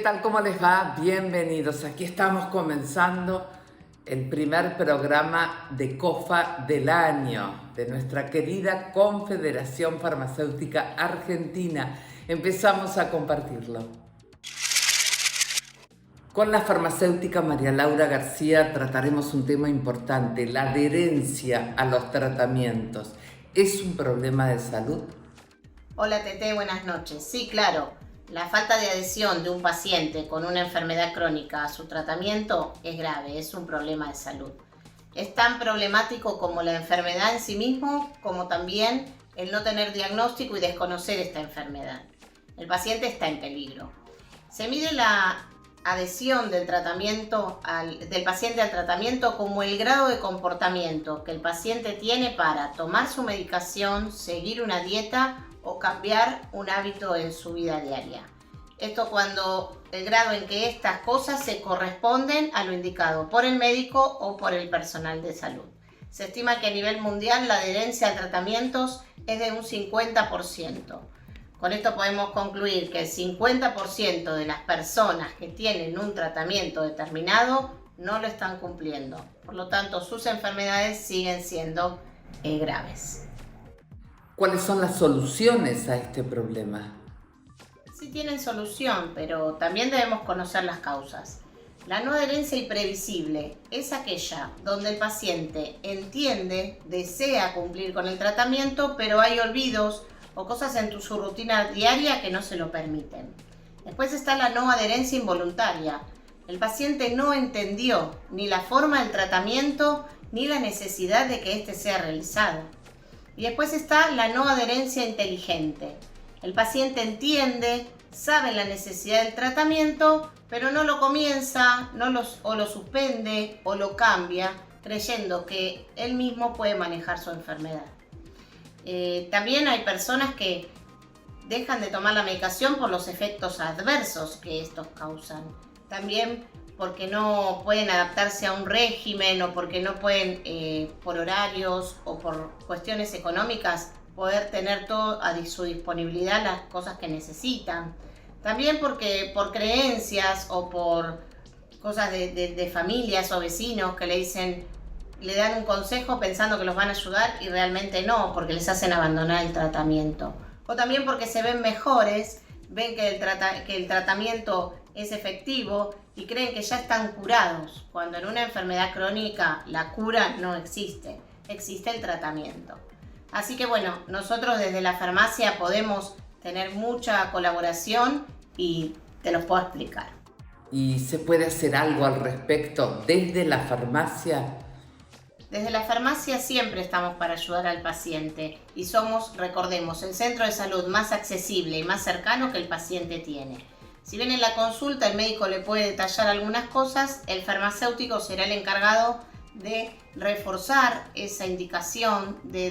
tal? ¿Cómo les va? Bienvenidos. Aquí estamos comenzando el primer programa de COFA del año de nuestra querida Confederación Farmacéutica Argentina. Empezamos a compartirlo. Con la farmacéutica María Laura García trataremos un tema importante, la adherencia a los tratamientos. ¿Es un problema de salud? Hola Tete, buenas noches. Sí, claro, la falta de adhesión de un paciente con una enfermedad crónica a su tratamiento es grave, es un problema de salud. Es tan problemático como la enfermedad en sí mismo, como también el no tener diagnóstico y desconocer esta enfermedad. El paciente está en peligro. Se mide la adhesión del paciente al tratamiento como el grado de comportamiento que el paciente tiene para tomar su medicación, seguir una dieta o cambiar un hábito en su vida diaria. Esto cuando el grado en que estas cosas se corresponden a lo indicado por el médico o por el personal de salud. Se estima que a nivel mundial la adherencia a tratamientos es de un 50%. Con esto podemos concluir que el 50% de las personas que tienen un tratamiento determinado no lo están cumpliendo. Por lo tanto, sus enfermedades siguen siendo graves. ¿Cuáles son las soluciones a este problema? Sí tienen solución, pero también debemos conocer las causas. La no adherencia imprevisible es aquella donde el paciente entiende, desea cumplir con el tratamiento, pero hay olvidos o cosas en su rutina diaria que no se lo permiten. Después está la no adherencia involuntaria. El paciente no entendió ni la forma del tratamiento ni la necesidad de que éste sea realizado. Y después está la no adherencia inteligente. El paciente entiende, sabe la necesidad del tratamiento, pero no lo comienza, o lo suspende o lo cambia, creyendo que él mismo puede manejar su enfermedad. También hay personas que dejan de tomar la medicación por los efectos adversos que estos causan. También porque no pueden adaptarse a un régimen o porque no pueden, por horarios o por cuestiones económicas, poder tener todo a su disponibilidad las cosas que necesitan. También porque por creencias o por cosas de familias o vecinos que le dan un consejo pensando que los van a ayudar y realmente no, porque les hacen abandonar el tratamiento. O también porque se ven mejores, ven que el tratamiento es efectivo y creen que ya están curados, cuando en una enfermedad crónica la cura no existe, existe el tratamiento. Así que bueno, nosotros desde la farmacia podemos tener mucha colaboración y te los puedo explicar. ¿Y se puede hacer algo al respecto desde la farmacia? Desde la farmacia siempre estamos para ayudar al paciente y somos, recordemos, el centro de salud más accesible y más cercano que el paciente tiene. Si bien en la consulta el médico le puede detallar algunas cosas, el farmacéutico será el encargado de reforzar esa indicación, de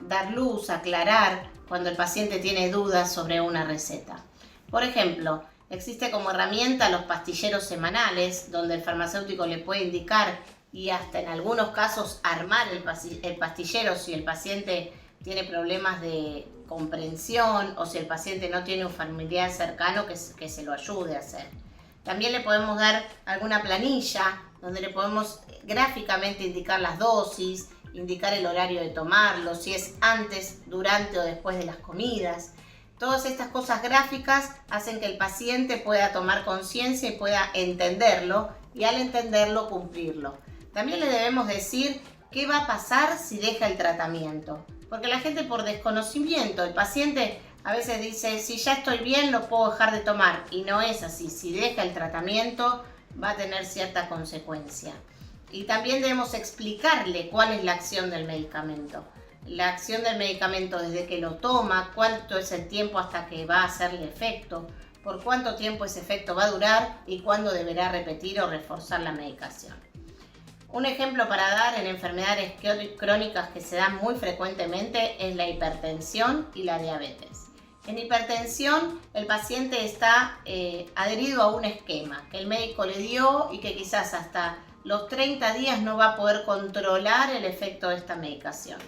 dar luz, aclarar cuando el paciente tiene dudas sobre una receta. Por ejemplo, existe como herramienta los pastilleros semanales, donde el farmacéutico le puede indicar y hasta en algunos casos armar el pastillero si el paciente tiene problemas de comprensión o si el paciente no tiene un familiar cercano que se lo ayude a hacer. También le podemos dar alguna planilla donde le podemos gráficamente indicar las dosis, indicar el horario de tomarlo, si es antes, durante o después de las comidas. Todas estas cosas gráficas hacen que el paciente pueda tomar conciencia y pueda entenderlo y al entenderlo cumplirlo. También le debemos decir qué va a pasar si deja el tratamiento. Porque la gente por desconocimiento, el paciente a veces dice, si ya estoy bien lo puedo dejar de tomar. Y no es así, si deja el tratamiento va a tener cierta consecuencia. Y también debemos explicarle cuál es la acción del medicamento. La acción del medicamento desde que lo toma, cuánto es el tiempo hasta que va a hacerle efecto, por cuánto tiempo ese efecto va a durar y cuándo deberá repetir o reforzar la medicación. Un ejemplo para dar en enfermedades crónicas que se dan muy frecuentemente es la hipertensión y la diabetes. En hipertensión el paciente está adherido a un esquema que el médico le dio y que quizás hasta los 30 días no va a poder controlar el efecto de esta medicación.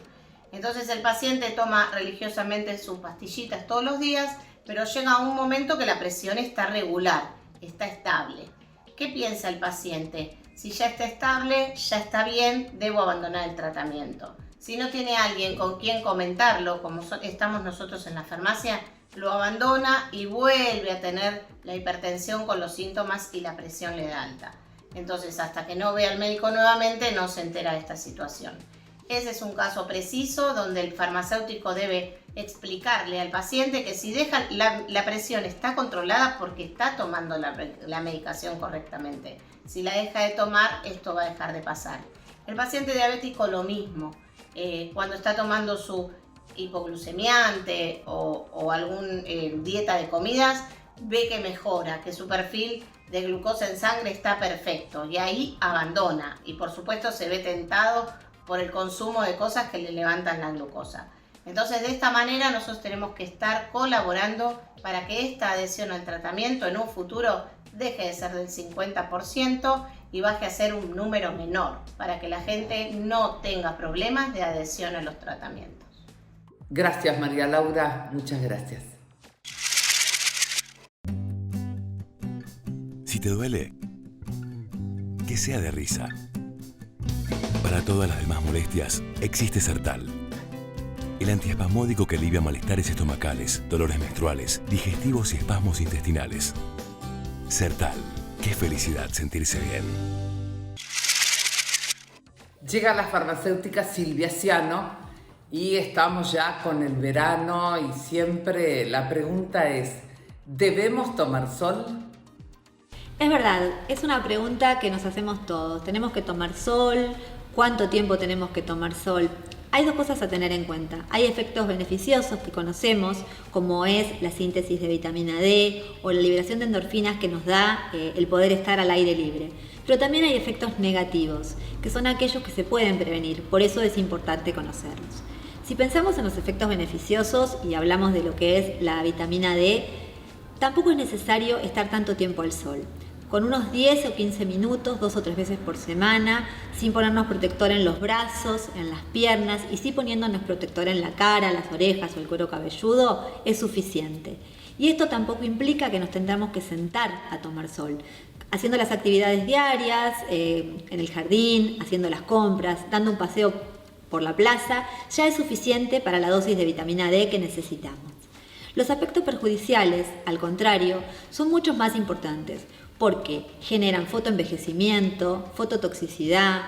Entonces el paciente toma religiosamente sus pastillitas todos los días, pero llega a un momento que la presión está regular está estable. ¿Qué piensa el paciente? Si ya está estable, ya está bien, debo abandonar el tratamiento. Si no tiene alguien con quien comentarlo, como estamos nosotros en la farmacia, lo abandona y vuelve a tener la hipertensión con los síntomas y la presión le da alta. Entonces, hasta que no vea al médico nuevamente, no se entera de esta situación. Ese es un caso preciso donde el farmacéutico debe explicarle al paciente que si deja la presión está controlada porque está tomando la medicación correctamente. Si la deja de tomar, esto va a dejar de pasar. El paciente diabético lo mismo. Cuando está tomando su hipoglucemiante o algún dieta de comidas, ve que mejora, que su perfil de glucosa en sangre está perfecto y ahí abandona y por supuesto se ve tentado por el consumo de cosas que le levantan la glucosa. Entonces, de esta manera nosotros tenemos que estar colaborando para que esta adhesión al tratamiento en un futuro deje de ser del 50% y baje a ser un número menor, para que la gente no tenga problemas de adhesión a los tratamientos. Gracias, María Laura, muchas gracias. Si te duele, que sea de risa. Para todas las demás molestias, existe Sertal. El antiespasmódico que alivia malestares estomacales, dolores menstruales, digestivos y espasmos intestinales. Sertal. Qué felicidad sentirse bien. Llega la farmacéutica Silvia Ciano y estamos ya con el verano y siempre la pregunta es, ¿debemos tomar sol? Es verdad, es una pregunta que nos hacemos todos. ¿Tenemos que tomar sol? ¿Cuánto tiempo tenemos que tomar sol? Hay dos cosas a tener en cuenta. Hay efectos beneficiosos que conocemos, como es la síntesis de vitamina D o la liberación de endorfinas que nos da el poder estar al aire libre. Pero también hay efectos negativos, que son aquellos que se pueden prevenir. Por eso es importante conocerlos. Si pensamos en los efectos beneficiosos y hablamos de lo que es la vitamina D, tampoco es necesario estar tanto tiempo al sol. Con unos 10 o 15 minutos, 2 o 3 veces por semana, sin ponernos protector en los brazos, en las piernas y sí poniéndonos protector en la cara, las orejas o el cuero cabelludo, es suficiente. Y esto tampoco implica que nos tengamos que sentar a tomar sol. Haciendo las actividades diarias, en el jardín, haciendo las compras, dando un paseo por la plaza, ya es suficiente para la dosis de vitamina D que necesitamos. Los aspectos perjudiciales, al contrario, son muchos más importantes, porque generan fotoenvejecimiento, fototoxicidad,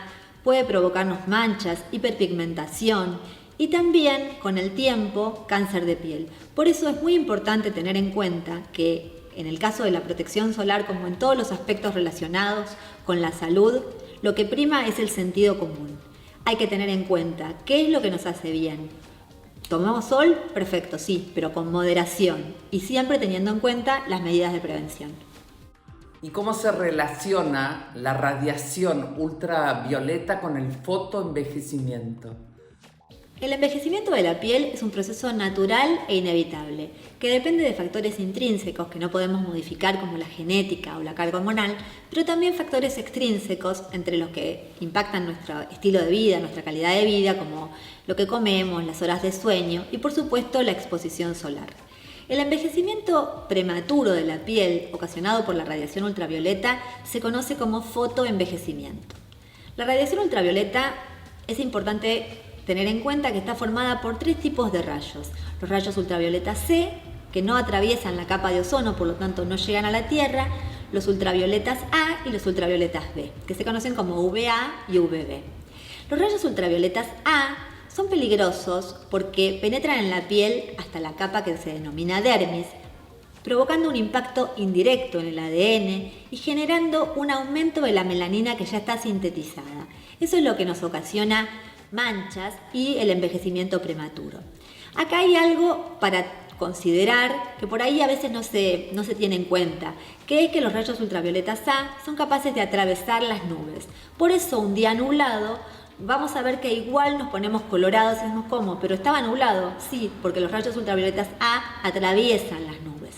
puede provocarnos manchas, hiperpigmentación y también, con el tiempo, cáncer de piel. Por eso es muy importante tener en cuenta que en el caso de la protección solar, como en todos los aspectos relacionados con la salud, lo que prima es el sentido común. Hay que tener en cuenta qué es lo que nos hace bien. ¿Tomamos sol? Perfecto, sí, pero con moderación y siempre teniendo en cuenta las medidas de prevención. ¿Y cómo se relaciona la radiación ultravioleta con el fotoenvejecimiento? El envejecimiento de la piel es un proceso natural e inevitable, que depende de factores intrínsecos que no podemos modificar como la genética o la carga hormonal, pero también factores extrínsecos entre los que impactan nuestro estilo de vida, nuestra calidad de vida, como lo que comemos, las horas de sueño y por supuesto la exposición solar. El envejecimiento prematuro de la piel, ocasionado por la radiación ultravioleta, se conoce como fotoenvejecimiento. La radiación ultravioleta es importante tener en cuenta que está formada por 3 tipos de rayos. Los rayos ultravioleta C, que no atraviesan la capa de ozono, por lo tanto no llegan a la Tierra, los ultravioletas A y los ultravioletas B, que se conocen como UVA y UVB. Los rayos ultravioletas A son peligrosos porque penetran en la piel hasta la capa que se denomina dermis, provocando un impacto indirecto en el ADN y generando un aumento de la melanina que ya está sintetizada. Eso es lo que nos ocasiona manchas y el envejecimiento prematuro. Acá hay algo para considerar que por ahí a veces no se tiene en cuenta, que es que los rayos ultravioletas A son capaces de atravesar las nubes. Por eso un día nublado vamos a ver que igual nos ponemos colorados y decimos, ¿cómo? ¿Pero estaba nublado? Sí, porque los rayos ultravioletas A atraviesan las nubes.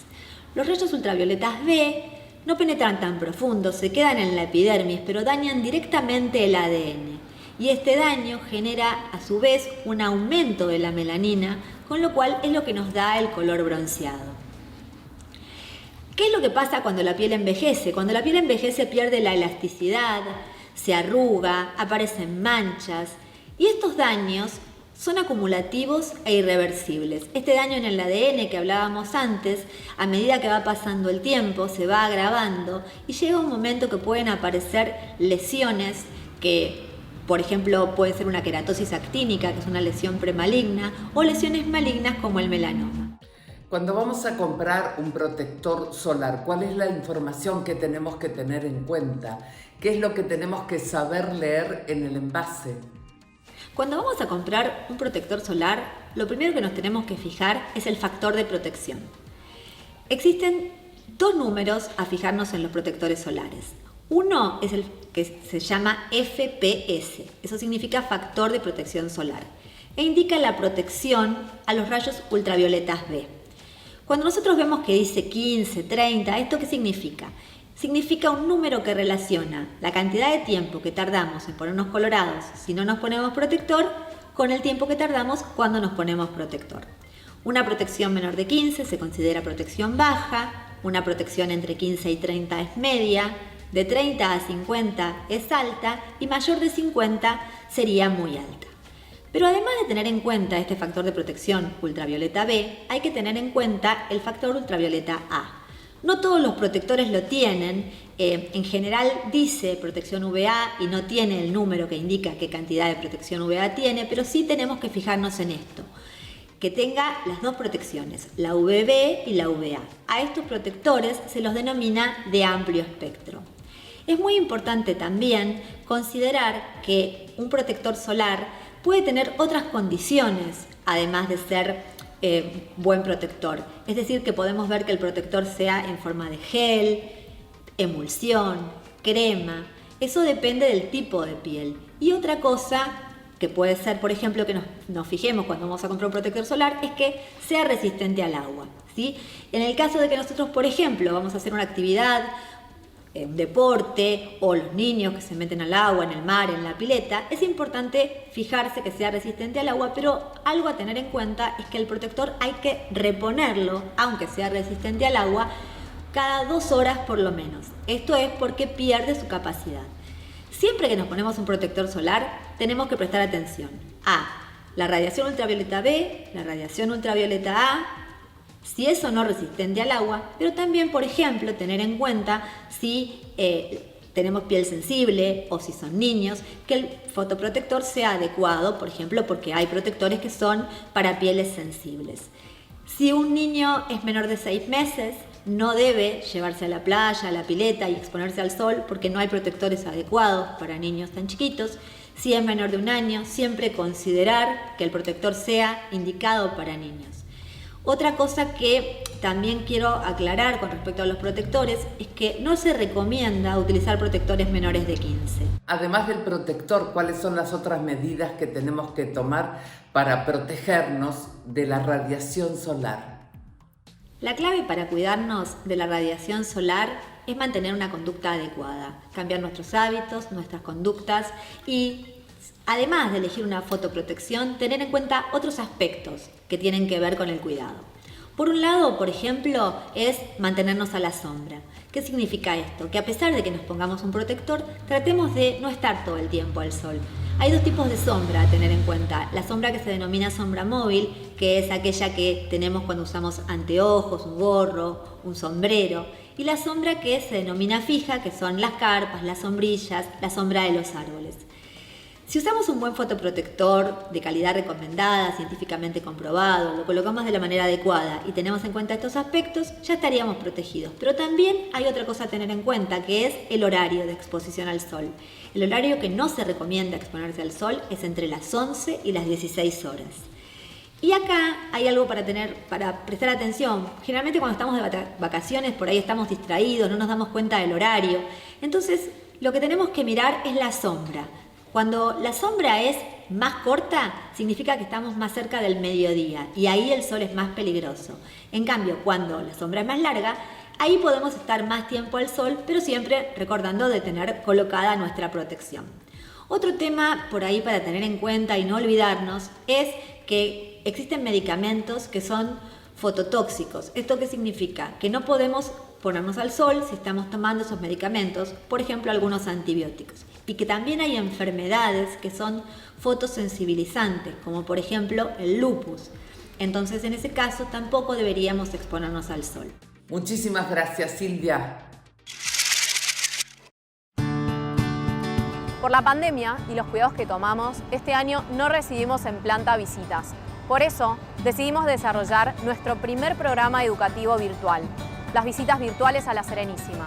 Los rayos ultravioletas B no penetran tan profundo, se quedan en la epidermis, pero dañan directamente el ADN. Y este daño genera a su vez un aumento de la melanina, con lo cual es lo que nos da el color bronceado. ¿Qué es lo que pasa cuando la piel envejece? Cuando la piel envejece pierde la elasticidad, se arruga, aparecen manchas y estos daños son acumulativos e irreversibles. Este daño en el ADN que hablábamos antes, a medida que va pasando el tiempo, se va agravando y llega un momento que pueden aparecer lesiones que, por ejemplo, puede ser una queratosis actínica, que es una lesión premaligna, o lesiones malignas como el melanoma. Cuando vamos a comprar un protector solar, ¿cuál es la información que tenemos que tener en cuenta? ¿Qué es lo que tenemos que saber leer en el envase? Cuando vamos a comprar un protector solar, lo primero que nos tenemos que fijar es el factor de protección. Existen dos números a fijarnos en los protectores solares. Uno es el que se llama FPS, eso significa factor de protección solar, e indica la protección a los rayos ultravioletas B. Cuando nosotros vemos que dice 15, 30, ¿esto qué significa? Significa un número que relaciona la cantidad de tiempo que tardamos en ponernos colorados si no nos ponemos protector con el tiempo que tardamos cuando nos ponemos protector. Una protección menor de 15 se considera protección baja, una protección entre 15 y 30 es media, de 30 a 50 es alta y mayor de 50 sería muy alta. Pero además de tener en cuenta este factor de protección ultravioleta B, hay que tener en cuenta el factor ultravioleta A. No todos los protectores lo tienen, en general dice protección UVA y no tiene el número que indica qué cantidad de protección UVA tiene, pero sí tenemos que fijarnos en esto, que tenga las dos protecciones, la UVB y la UVA. A estos protectores se los denomina de amplio espectro. Es muy importante también considerar que un protector solar puede tener otras condiciones, además de ser buen protector. Es decir, que podemos ver que el protector sea en forma de gel, emulsión, crema. Eso depende del tipo de piel. Y otra cosa que puede ser, por ejemplo, que nos fijemos cuando vamos a comprar un protector solar, es que sea resistente al agua, ¿sí? En el caso de que nosotros, por ejemplo, vamos a hacer una actividad, un deporte, o los niños que se meten al agua, en el mar, en la pileta, es importante fijarse que sea resistente al agua, pero algo a tener en cuenta es que el protector hay que reponerlo, aunque sea resistente al agua, cada 2 horas por lo menos. Esto es porque pierde su capacidad. Siempre que nos ponemos un protector solar, tenemos que prestar atención a la radiación ultravioleta B, la radiación ultravioleta A, si es o no resistente al agua, pero también, por ejemplo, tener en cuenta si tenemos piel sensible o si son niños, que el fotoprotector sea adecuado, por ejemplo, porque hay protectores que son para pieles sensibles. Si un niño es menor de 6 meses, no debe llevarse a la playa, a la pileta y exponerse al sol porque no hay protectores adecuados para niños tan chiquitos. Si es menor de 1 año, siempre considerar que el protector sea indicado para niños. Otra cosa que también quiero aclarar con respecto a los protectores es que no se recomienda utilizar protectores menores de 15. Además del protector, ¿cuáles son las otras medidas que tenemos que tomar para protegernos de la radiación solar? La clave para cuidarnos de la radiación solar es mantener una conducta adecuada, cambiar nuestros hábitos, nuestras conductas y, además de elegir una fotoprotección, tener en cuenta otros aspectos que tienen que ver con el cuidado. Por un lado, por ejemplo, es mantenernos a la sombra. ¿Qué significa esto? Que a pesar de que nos pongamos un protector, tratemos de no estar todo el tiempo al sol. Hay 2 tipos de sombra a tener en cuenta. La sombra que se denomina sombra móvil, que es aquella que tenemos cuando usamos anteojos, un gorro, un sombrero. Y la sombra que se denomina fija, que son las carpas, las sombrillas, la sombra de los árboles. Si usamos un buen fotoprotector de calidad recomendada, científicamente comprobado, lo colocamos de la manera adecuada y tenemos en cuenta estos aspectos, ya estaríamos protegidos. Pero también hay otra cosa a tener en cuenta, que es el horario de exposición al sol. El horario que no se recomienda exponerse al sol es entre las 11 y las 16 horas. Y acá hay algo para prestar atención. Generalmente cuando estamos de vacaciones, por ahí estamos distraídos, no nos damos cuenta del horario. Entonces, lo que tenemos que mirar es la sombra. Cuando la sombra es más corta, significa que estamos más cerca del mediodía y ahí el sol es más peligroso. En cambio, cuando la sombra es más larga, ahí podemos estar más tiempo al sol, pero siempre recordando de tener colocada nuestra protección. Otro tema por ahí para tener en cuenta y no olvidarnos es que existen medicamentos que son fototóxicos. ¿Esto qué significa? Que no podemos exponernos al sol si estamos tomando esos medicamentos, por ejemplo algunos antibióticos. Y que también hay enfermedades que son fotosensibilizantes, como por ejemplo el lupus. Entonces en ese caso tampoco deberíamos exponernos al sol. Muchísimas gracias, Silvia. Por la pandemia y los cuidados que tomamos, este año no recibimos en planta visitas. Por eso, decidimos desarrollar nuestro primer programa educativo virtual, las visitas virtuales a La Serenísima.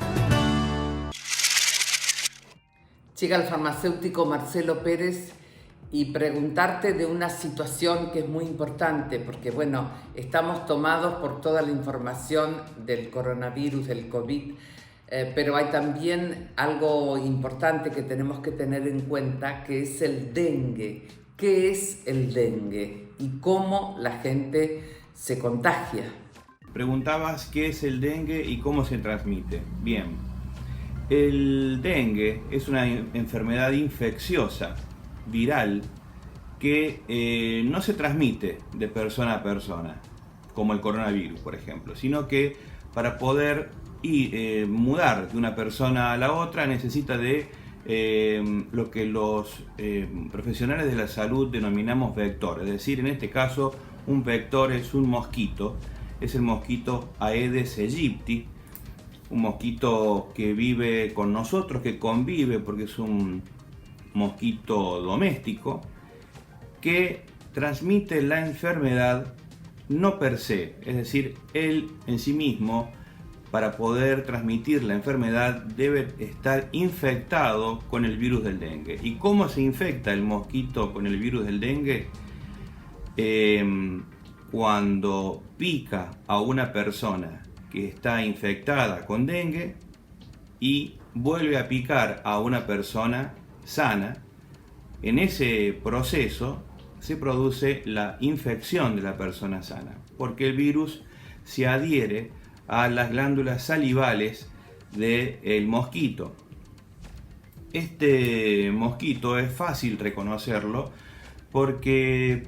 Llega el farmacéutico Marcelo Pérez y preguntarte de una situación que es muy importante, porque bueno, estamos tomados por toda la información del coronavirus, del COVID, pero hay también algo importante que tenemos que tener en cuenta, que es el dengue. ¿Qué es el dengue y cómo la gente se contagia? Preguntabas qué es el dengue y cómo se transmite. Bien, el dengue es una enfermedad infecciosa, viral, que no se transmite de persona a persona, como el coronavirus, por ejemplo, sino que para poder mudar de una persona a la otra necesita de lo que los profesionales de la salud denominamos vector. Es decir, en este caso, un vector es un mosquito, es el mosquito Aedes aegypti, un mosquito que vive con nosotros, que convive porque es un mosquito doméstico, que transmite la enfermedad no per se, es decir, él en sí mismo, para poder transmitir la enfermedad, debe estar infectado con el virus del dengue. ¿Y cómo se infecta el mosquito con el virus del dengue? Cuando pica a una persona que está infectada con dengue y vuelve a picar a una persona sana, en ese proceso se produce la infección de la persona sana, porque el virus se adhiere a las glándulas salivales del mosquito. Este mosquito es fácil reconocerlo porque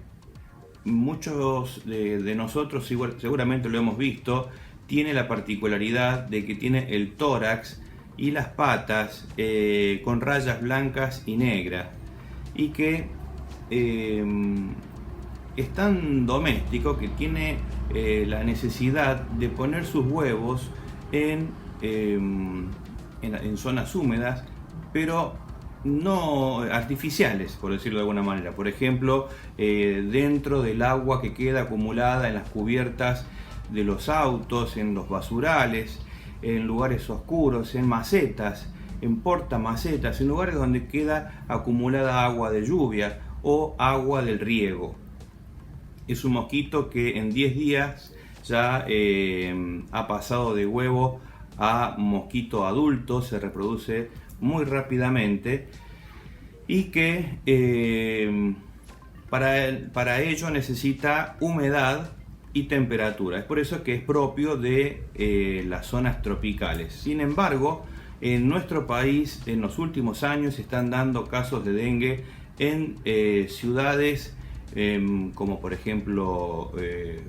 muchos de nosotros seguramente lo hemos visto. Tiene la particularidad de que tiene el tórax y las patas con rayas blancas y negras, y que es tan doméstico que tiene la necesidad de poner sus huevos en zonas húmedas, pero no artificiales, por decirlo de alguna manera. Por ejemplo, dentro del agua que queda acumulada en las cubiertas de los autos, en los basurales, en lugares oscuros, en macetas, en portamacetas, en lugares donde queda acumulada agua de lluvia o agua del riego. Es un mosquito que en 10 días ya ha pasado de huevo a mosquito adulto, se reproduce muy rápidamente y que para ello necesita humedad y temperatura. Es por eso que es propio de las zonas tropicales. Sin embargo, en nuestro país en los últimos años se están dando casos de dengue en ciudades como por ejemplo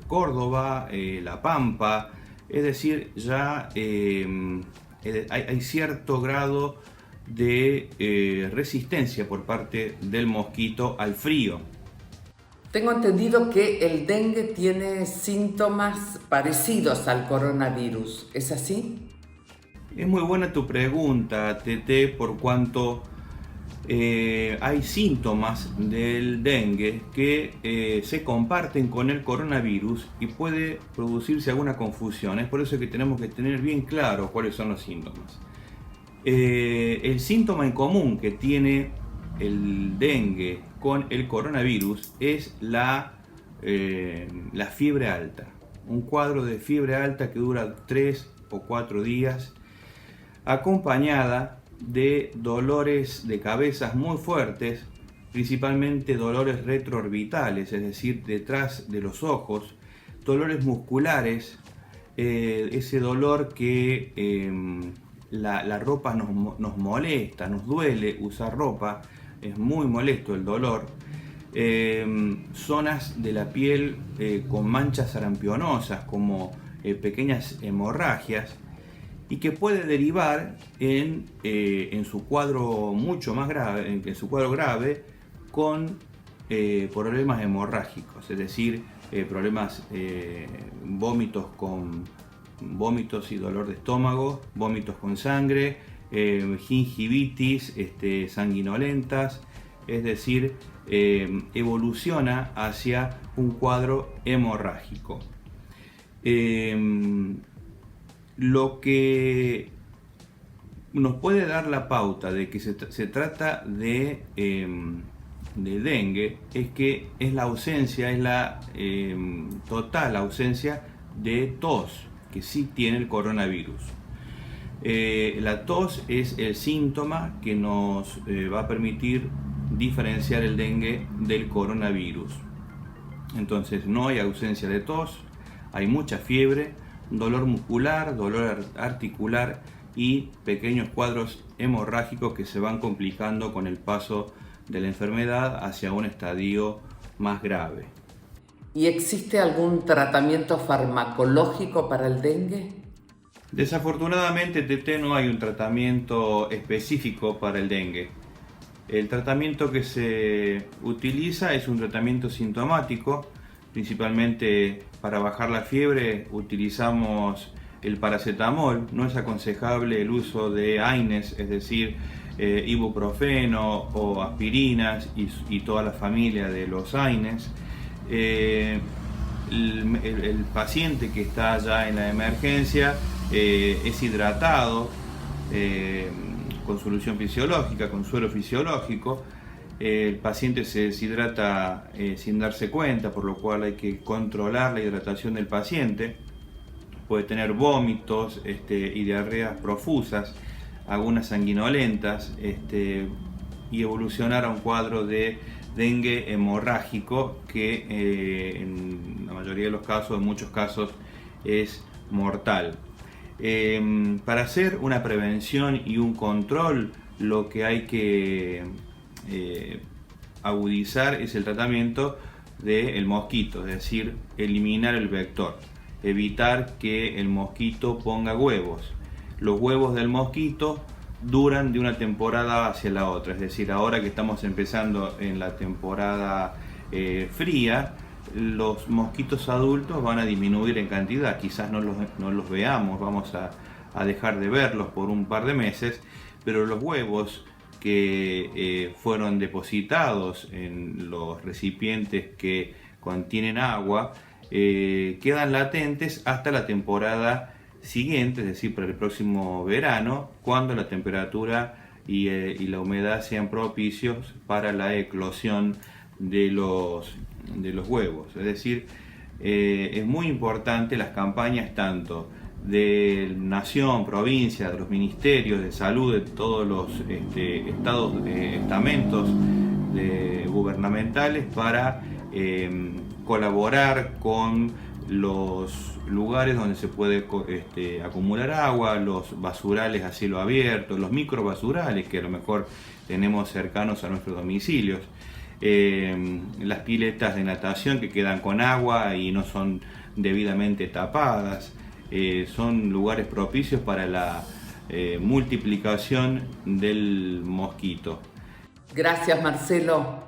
Córdoba, La Pampa. Es decir, ya hay cierto grado de resistencia por parte del mosquito al frío. Tengo entendido que el dengue tiene síntomas parecidos al coronavirus, ¿es así? Es muy buena tu pregunta, Tete, por cuanto hay síntomas del dengue que se comparten con el coronavirus y puede producirse alguna confusión. Es por eso que tenemos que tener bien claro cuáles son los síntomas. El síntoma en común que tiene el dengue con el coronavirus es la fiebre alta. Un cuadro de fiebre alta que dura 3 o 4 días, acompañada de dolores de cabezas muy fuertes, principalmente dolores retroorbitales, es decir, detrás de los ojos, dolores musculares, ese dolor que la ropa nos molesta, nos duele usar ropa, es muy molesto el dolor, zonas de la piel con manchas sarampionosas como pequeñas hemorragias, y que puede derivar en su cuadro mucho más grave, en su cuadro grave, con problemas hemorrágicos, es decir, problemas, vómitos y dolor de estómago, vómitos con sangre, gingivitis sanguinolentas, es decir, evoluciona hacia un cuadro hemorrágico. Lo que nos puede dar la pauta de que se trata de dengue es que es la ausencia, es la total ausencia de tos, que sí tiene el coronavirus. La tos es el síntoma que nos va a permitir diferenciar el dengue del coronavirus. Entonces no hay ausencia de tos, hay mucha fiebre, dolor muscular, dolor articular y pequeños cuadros hemorrágicos que se van complicando con el paso de la enfermedad hacia un estadio más grave. ¿Y existe algún tratamiento farmacológico para el dengue? Desafortunadamente, Tete, no hay un tratamiento específico para el dengue. El tratamiento que se utiliza es un tratamiento sintomático. Principalmente para bajar la fiebre utilizamos el paracetamol. No es aconsejable el uso de AINES, es decir, ibuprofeno o aspirinas y toda la familia de los AINES. El paciente que está ya en la emergencia es hidratado con solución fisiológica, con suero fisiológico. El paciente se deshidrata sin darse cuenta, por lo cual hay que controlar la hidratación del paciente. Puede tener vómitos y diarreas profusas, algunas sanguinolentas, y evolucionar a un cuadro de dengue hemorrágico que en la mayoría de los casos, en muchos casos, es mortal. Para hacer una prevención y un control, lo que hay que agudizar es el tratamiento del mosquito, es decir, eliminar el vector, evitar que el mosquito ponga huevos. Los huevos del mosquito duran de una temporada hacia la otra, es decir, ahora que estamos empezando en la temporada fría, los mosquitos adultos van a disminuir en cantidad, quizás no los veamos, vamos a dejar de verlos por un par de meses, pero los huevos que fueron depositados en los recipientes que contienen agua quedan latentes hasta la temporada siguiente, es decir, para el próximo verano, cuando la temperatura y la humedad sean propicios para la eclosión de los huevos. Es decir, es muy importante las campañas tanto de nación, provincia, de los ministerios de salud, de todos los estamentos gubernamentales para colaborar con los lugares donde se puede acumular agua, los basurales a cielo abierto, los microbasurales que a lo mejor tenemos cercanos a nuestros domicilios, las piletas de natación que quedan con agua y no son debidamente tapadas. Son lugares propicios para la multiplicación del mosquito. Gracias, Marcelo.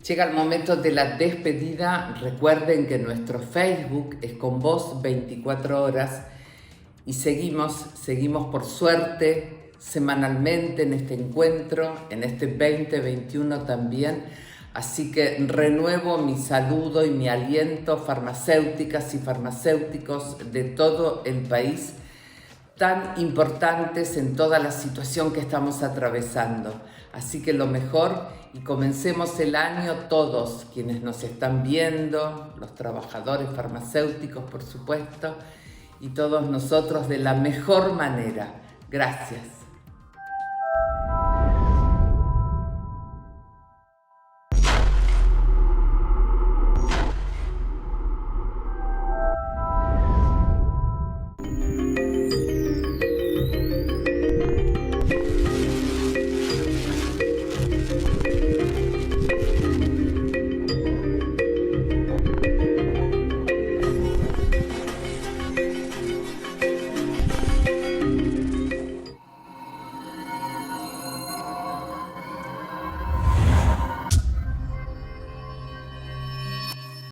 Llega el momento de la despedida. Recuerden que nuestro Facebook es Con Vos 24 horas y seguimos por suerte semanalmente en este encuentro, en este 2021 también. Así que renuevo mi saludo y mi aliento, farmacéuticas y farmacéuticos de todo el país, tan importantes en toda la situación que estamos atravesando. Así que lo mejor, y comencemos el año todos quienes nos están viendo, los trabajadores farmacéuticos por supuesto, y todos nosotros de la mejor manera. Gracias.